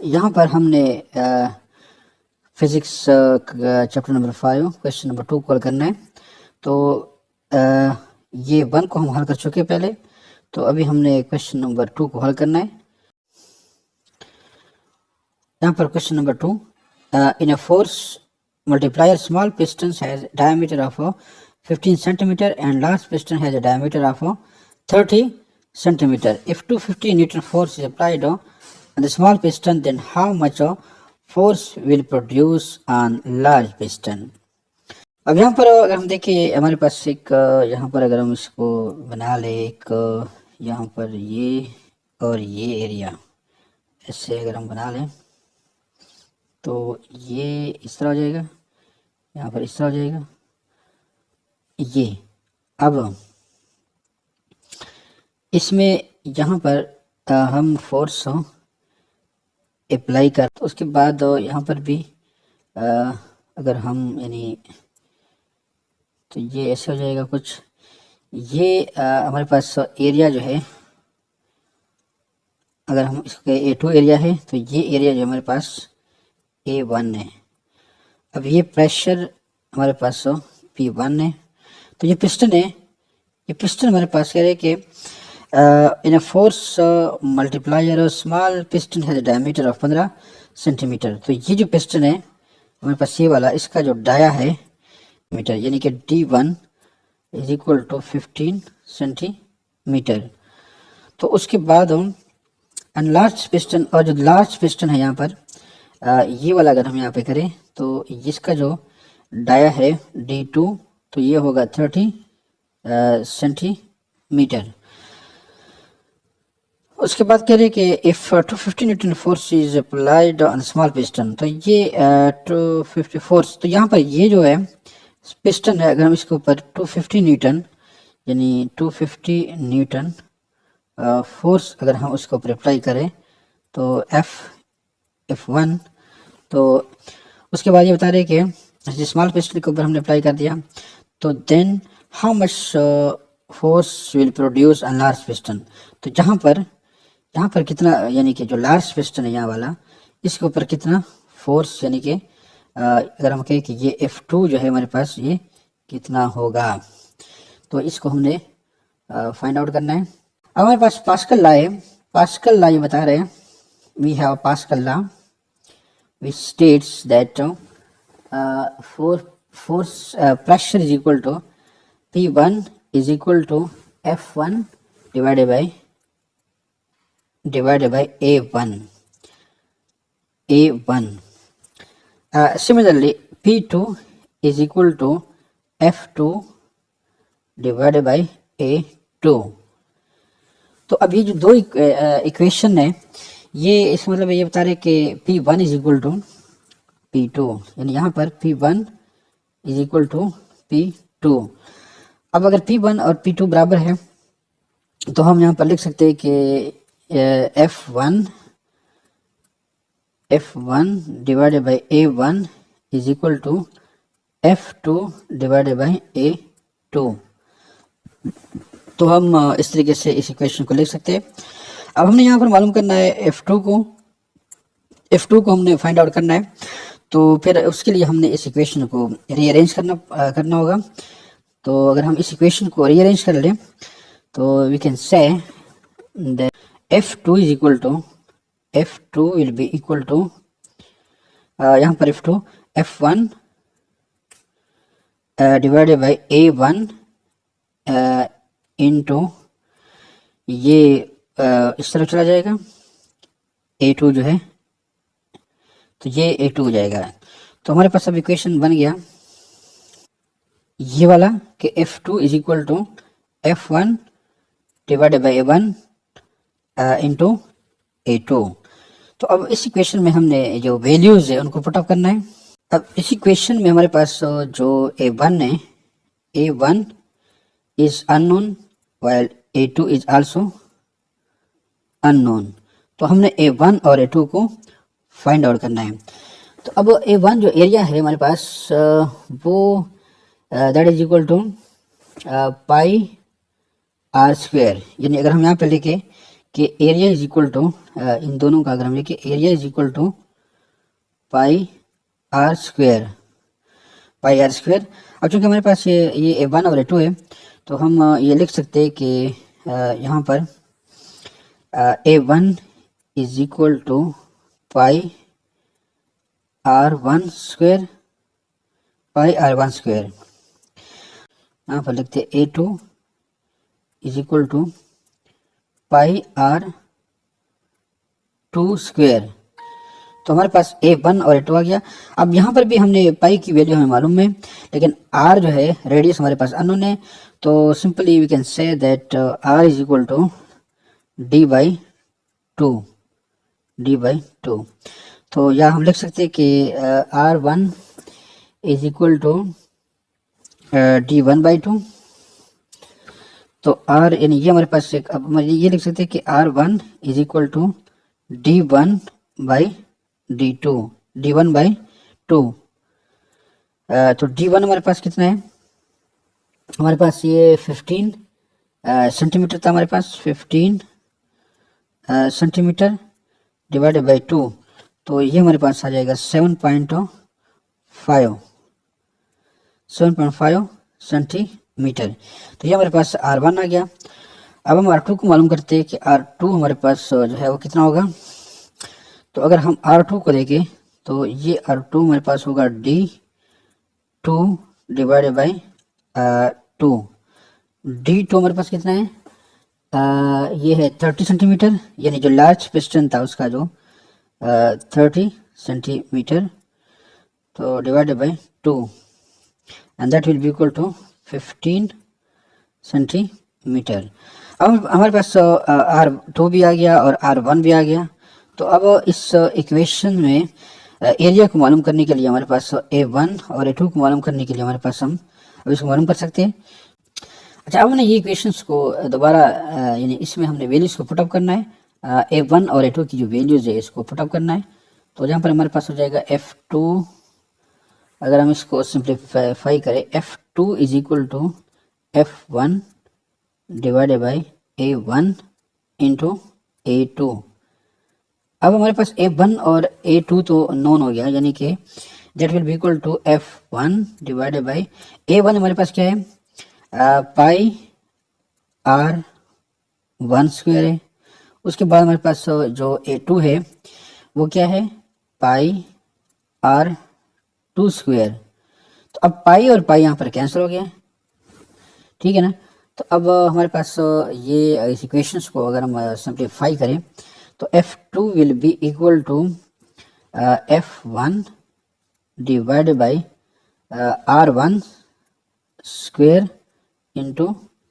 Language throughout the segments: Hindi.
यहाँ पर हमने physics chapter number 5 question number 2 call करना है। तो ये 1 को हम हल कर चुके पहले, तो अभी हमने क्वेश्चन नंबर 2 को हल करना है। यहाँ पर question number 2, in a force multiplier small piston has diameter of 15 centimeter and large piston has a diameter of 30 centimeter. If 250 Newton force is applied on the small piston, then how much force will produce on large piston? अब यहाँ पर अगर हम देखें हमारे पास एक यहाँ पर अगर हम इसको बना ले एक यहाँ पर ये और ये एरिया ऐसे अगर हम बना लें तो ये इस तरह हो जाएगा, यहाँ पर इस तरह हो जाएगा ये। अब इसमें यहाँ पर हम फोर्स अप्लाई कर, तो उसके बाद यहाँ पर भी अगर हम यानी तो ये ऐसे हो जाएगा कुछ। ये हमारे पास एरिया जो है, अगर हम इसका A2 एरिया है तो ये एरिया जो हमारे पास A1 है। अब ये प्रेशर हमारे पास P1 है। तो ये पिस्टन है, ये पिस्टन हमारे पास कह रहे हैं कि in a force multiplier small piston has diameter of 15 centimetre. तो ये जो पिस्टन है हमारे पास ये वाला, इसका जो डाया है मीटर यानी कि D1 is equal to 15 centimetre. तो उसके बाद हम लार्ज पिस्टन, और जो लार्ज पिस्टन है यहाँ पर ये वाला अगर हम यहाँ पे करें तो इसका जो डाया है D2 तो ये होगा 30 सेंटीमीटर। उसके बाद कह रहे हैं कि if 250 Newton force is applied on small piston, तो ये 250 फोर्स, तो यहाँ पर ये जो है पिस्टन है, अगर हम इसके ऊपर 250 न्यूटन यानी 250 न्यूटन फोर्स अगर हम उसके ऊपर अप्लाई करें तो F1, तो उसके बाद ये बता रहे कि स्मॉल पिस्टन के ऊपर हमने अप्लाई कर दिया, तो then how much force will produce on large piston. तो यहाँ पर कितना, यानी कि जो लार्ज पिस्टन है यहाँ वाला, इसके ऊपर कितना फोर्स, यानी कि अगर हम कहें कि ये F2 जो है हमारे पास ये कितना होगा, तो इसको हमने फाइंड आउट करना है। अब हमारे पास पास्कल लॉ है। पास्कल लॉ ये बता रहे हैं, we have Pascal law which states that force pressure is equal to P1 is equal to F1 divided by A1. Similarly, P2 is equal to F2 divided by A2. तो अब ये जो दो इक्वेशन है, ये इसका मतलब ये बता रहे कि P1 is equal to P2, यानी यहाँ पर P1 is equal to P2। अब अगर P1 और P2 बराबर है तो हम यहाँ पर लिख सकते हैं कि F1 divided by A1 is equal to F2 divided by A2। तो हम इस तरीके से इस इक्वेशन को लिख सकते हैं। अब हमने यहाँ पर मालूम करना है F2 को हमने फाइंड आउट करना है, तो फिर उसके लिए हमने इस इक्वेशन को रीअरेंज करना होगा। तो अगर हम इस इक्वेशन को रीअरेंज कर लें तो we can say that F2 is equal to F2 will be equal to यहाँ पर F2 F1 divided by A1 into ये इस तरफ चला जाएगा A2 जो है, तो ये A2 हो जाएगा। तो हमारे पास अब इक्वेशन बन गया ये वाला कि F2 is equal to F1 divided by A1 into A2। तो अब इस इक्वेशन में हमने जो वैल्यूज है उनको पुट अप करना है। अब इस इक्वेशन में हमारे पास जो A1 है, A1 is unknown while A2 is also unknown. तो हमने A1 और A2 को फाइंड आउट करना है। तो अब A1 जो एरिया है हमारे पास वो that is equal to pi R square, यानी अगर हम यहाँ पे लिखे कि एरिया इज इक्वल टू, इन दोनों का अगर हम लिखें, area is equal to pi R square, pi R square. अब चूंकि हमारे पास ये A1 और A2 है, तो हम ये लिख सकते हैं कि यहाँ पर A1 is equal to pi R1 square, pi R1 square. यहाँ पर लिखते हैं A2 is equal to pi R2 square. तो हमारे पास A1 और A2 आ गया। अब यहाँ पर भी हमने पाई की वैल्यू हमें मालूम है, लेकिन R जो है रेडियस हमारे पास अननोन है, तो simply we can say that R is equal to D by 2, D by 2। तो या हम लिख सकते हैं कि R1 is equal to D1 by 2। तो R यानी ये हमारे पास एक, अब हम ये लिख सकते हैं कि R1 is equal to D1 by D2, D1 by 2। तो D1 हमारे पास कितना है, हमारे पास ये 15 सेंटीमीटर था, हमारे पास 15 सेंटीमीटर डिवाइडेड बाई 2, तो ये हमारे पास आ जाएगा 7.5 सेंटीमीटर। तो ये हमारे पास R1 आ गया। अब हम R2 को मालूम करते हैं कि R2 हमारे पास जो है वो कितना होगा। तो अगर हम R2 को देखें तो ये R2 हमारे पास होगा D2 डिवाइडेड बाई 2। D2 हमारे पास कितना है, ये है 30 सेंटीमीटर, यानी जो लार्ज पिस्टन था उसका जो 30 सेंटीमीटर, तो divided by 2 and that will be equal to 15 centimetre. अब हमारे पास R2 भी आ गया और R1 भी आ गया। तो अब इस इक्वेशन में एरिया को मालूम करने के लिए हमारे पास A1 और A2 को मालूम करने के लिए हमारे पास हम अब इसको मालूम कर सकते हैं। अच्छा, अब हमने ये इक्वेशंस को दोबारा यानी इसमें हमने वैल्यूज़ को पुटअप करना है, A1 और A2 की जो वैल्यूज़ है इसको पुटअप करना है। तो यहाँ पर हमारे पास हो जाएगा F2, अगर हम इसको सिंप्लीफाई करें, F2 is equal to F1 divided by A1 into A2। अब हमारे पास A1 और A2 तो नॉन हो गया, यानी कि that will be equal to F1 divided by A1 हमारे पास क्या है, पाई R1 स्क्वायर है। उसके बाद हमारे पास जो A2 है वो क्या है, पाई R2 स्क्वायर। तो अब पाई और पाई यहाँ पर कैंसिल हो गया, ठीक है ना। तो अब हमारे पास ये इस इक्वेशंस को अगर हम सिंप्लीफाई करें तो F2 will be equal to F1 divided by R1 square into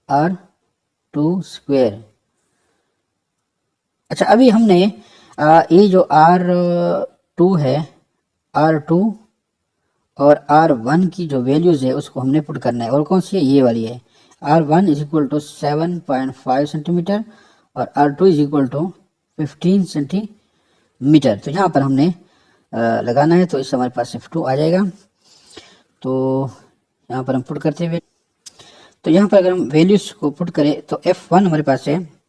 R2 square. अच्छा, अभी हमने ये जो R2 है, R2 और R1 की जो वैल्यूज़ है उसको हमने पुट करना है, और कौन सी है, ये वाली है। R1 is equal to 7.5 centimetre और R2 is equal to 15 centimetre. तो यहाँ पर हमने लगाना है, तो इससे हमारे पास F2 आ जाएगा। तो यहाँ पर हम पुट करते हुए, तो यहाँ पर अगर हम वैल्यूज़ को पुट करें तो F1 हमारे पास है,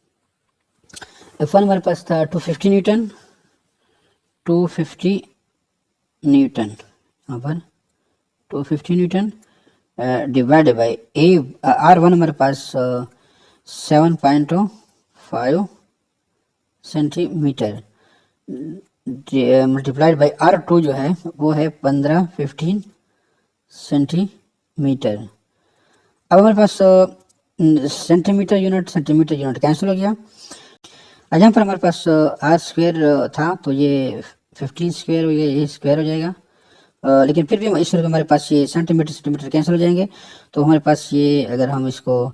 F1 हमारे पास था 250 न्यूटन, 250 न्यूटन, यहाँ पर 250 न्यूटन डिवाइडेड बाई R1 हमारे पास 7.5 सेंटीमीटर मल्टीप्लाइड बाई R2 जो है वो है 15 सेंटीमीटर। अब हमारे पास सेंटीमीटर यूनिट कैंसिल हो गया। यहाँ पर हमारे पास R स्क्वायर था, तो ये 15 स्क्वायर हो गया, ये स्क्वायर हो जाएगा। लेकिन फिर भी इस रूप में हमारे पास ये सेंटीमीटर कैंसिल हो जाएंगे, तो हमारे पास ये अगर हम इसको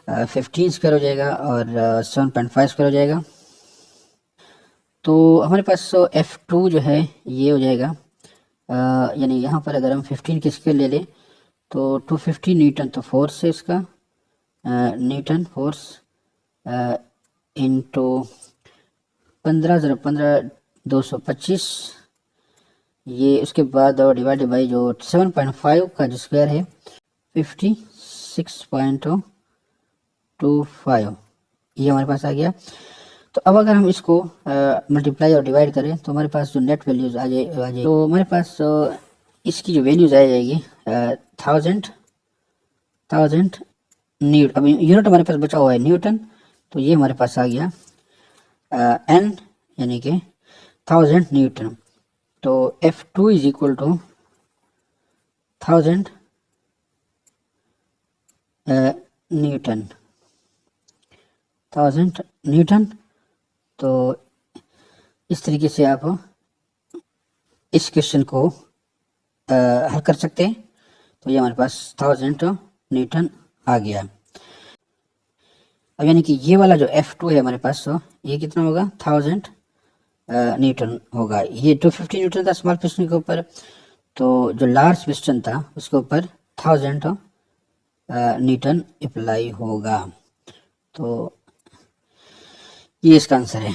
15 स्क्वायर हो जाएगा और 7.5 स्क्वायर हो जाएगा। तो हमारे पास F2 जो है ये हो जाएगा, यानी यहाँ पर अगर हम 15 के स्क्वायर ले लें तो 250 न्यूटन, तो फोर्स है इसका, न्यूटन फोर्स इंटू 15 225, ये उसके बाद और डिवाइडेड बाई जो 7.5 का जो स्क्वायर है 56.25, ये हमारे पास आ गया। तो अब अगर हम इसको मल्टीप्लाई और डिवाइड करें तो हमारे पास जो नेट वैल्यूज आ जाए तो हमारे पास इसकी जो वैल्यूज आ जाएगी 1000 न्यूट। अब यूनिट हमारे पास बचा हुआ है न्यूटन, तो ये हमारे पास आ गया एन यानी कि 1000 न्यूटन। तो F2 is equal to 1000 newton, 1000 newton. तो इस तरीके से आप इस क्वेश्चन को हल कर सकते हैं। तो ये हमारे पास 1000 न्यूटन आ गया। अब यानी कि ये वाला जो F2 है हमारे पास, तो ये कितना होगा 1000 न्यूटन होगा। ये 250 न्यूटन था स्मॉल पिस्टन के ऊपर, तो जो लार्ज पिस्टन था उसके ऊपर 1000 न्यूटन अप्लाई होगा। तो ये इसका आंसर है।